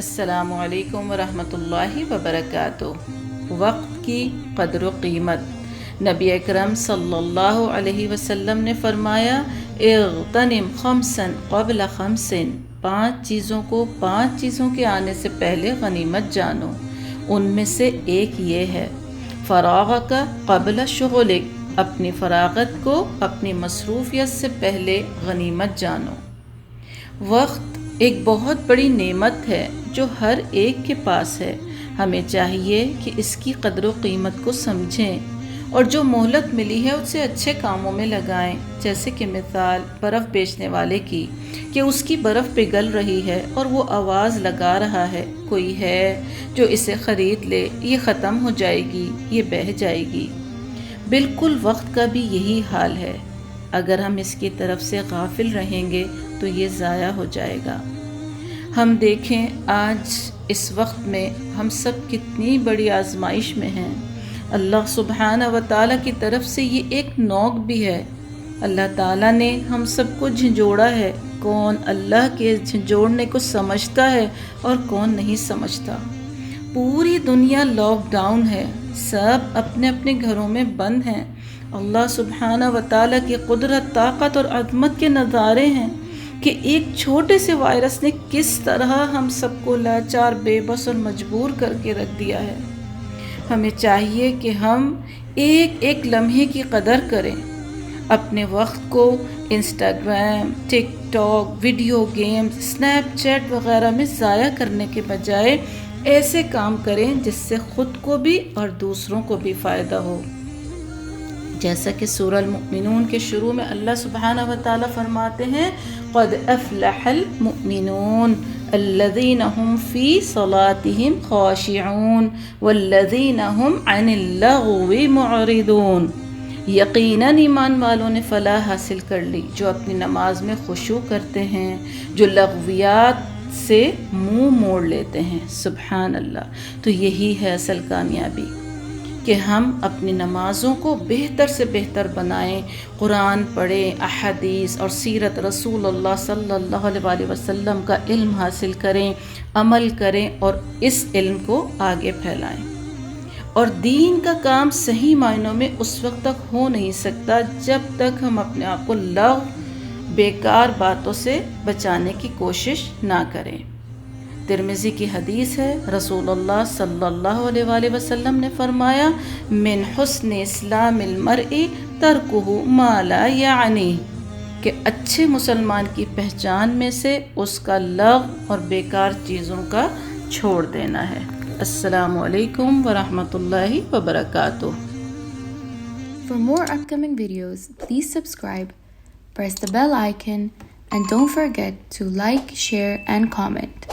السلام علیکم ورحمۃ اللہ وبرکاتہ۔ وقت کی قدر و قیمت۔ نبی اکرم صلی اللہ علیہ وسلم نے فرمایا اغتنم خمسا قبل خمس، 5 چیزوں کو 5 چیزوں کے آنے سے پہلے غنیمت جانو۔ ان میں سے ایک یہ ہے فراغک قبل شغلک، اپنی فراغت کو اپنی مصروفیت سے پہلے غنیمت جانو۔ وقت ایک بہت بڑی نعمت ہے جو ہر ایک کے پاس ہے۔ ہمیں چاہیے کہ اس کی قدر و قیمت کو سمجھیں اور جو مہلت ملی ہے اسے اچھے کاموں میں لگائیں، جیسے کہ مثال برف بیچنے والے کی کہ اس کی برف پگھل رہی ہے اور وہ آواز لگا رہا ہے کوئی ہے جو اسے خرید لے، یہ ختم ہو جائے گی، یہ بہہ جائے گی۔ بالکل وقت کا بھی یہی حال ہے، اگر ہم اس کی طرف سے غافل رہیں گے تو یہ ضائع ہو جائے گا۔ ہم دیکھیں آج اس وقت میں ہم سب کتنی بڑی آزمائش میں ہیں۔ اللہ سبحانہ و تعالیٰ کی طرف سے یہ ایک نوک بھی ہے۔ اللہ تعالیٰ نے ہم سب کو جھنجھوڑا ہے، کون اللہ کے جھنجھوڑنے کو سمجھتا ہے اور کون نہیں سمجھتا۔ پوری دنیا لاک ڈاؤن ہے، سب اپنے اپنے گھروں میں بند ہیں۔ اللہ سبحانہ و تعالیٰ کی قدرت، طاقت اور عظمت کے نظارے ہیں کہ ایک چھوٹے سے وائرس نے کس طرح ہم سب کو لاچار، بے بس اور مجبور کر کے رکھ دیا ہے۔ ہمیں چاہیے کہ ہم ایک ایک لمحے کی قدر کریں، اپنے وقت کو Instagram, TikTok, video games, Snapchat وغیرہ میں ضائع کرنے کے بجائے ایسے کام کریں جس سے خود کو بھی اور دوسروں کو بھی فائدہ ہو۔ جیسا کہ سورہ المؤمنون کے شروع میں اللہ سبحانہ و تعالیٰ فرماتے ہیں قد افلح المؤمنون الذین هم فی صلاتهم خاشعون والذین هم عن اللغو معرضون۔ یقیناً ایمان والوں نے فلاح حاصل کر لی جو اپنی نماز میں خشوع کرتے ہیں، جو لغویات سے منہ موڑ لیتے ہیں۔ سبحان اللہ۔ تو یہی ہے اصل کامیابی کہ ہم اپنی نمازوں کو بہتر سے بہتر بنائیں، قرآن پڑھیں، احادیث اور سیرت رسول اللہ صلی اللہ علیہ وسلم کا علم حاصل کریں، عمل کریں اور اس علم کو آگے پھیلائیں۔ اور دین کا کام صحیح معنوں میں اس وقت تک ہو نہیں سکتا جب تک ہم اپنے آپ کو لغو، بیکار باتوں سے بچانے کی کوشش نہ کریں۔ ترمذی کی حدیث ہے، رسول اللہ صلی اللہ علیہ وسلم نے فرمایا من حسن اسلام المرء ترکہ ما لا یعنی، کہ اچھے مسلمان کی پہچان میں سے اس کا لغو اور بیکار چیزوں کا چھوڑ دینا ہے۔ السلام علیکم ورحمۃ اللہ وبرکاتہ۔ For more upcoming videos, please subscribe, press the bell icon, and don't forget to like, share, and comment.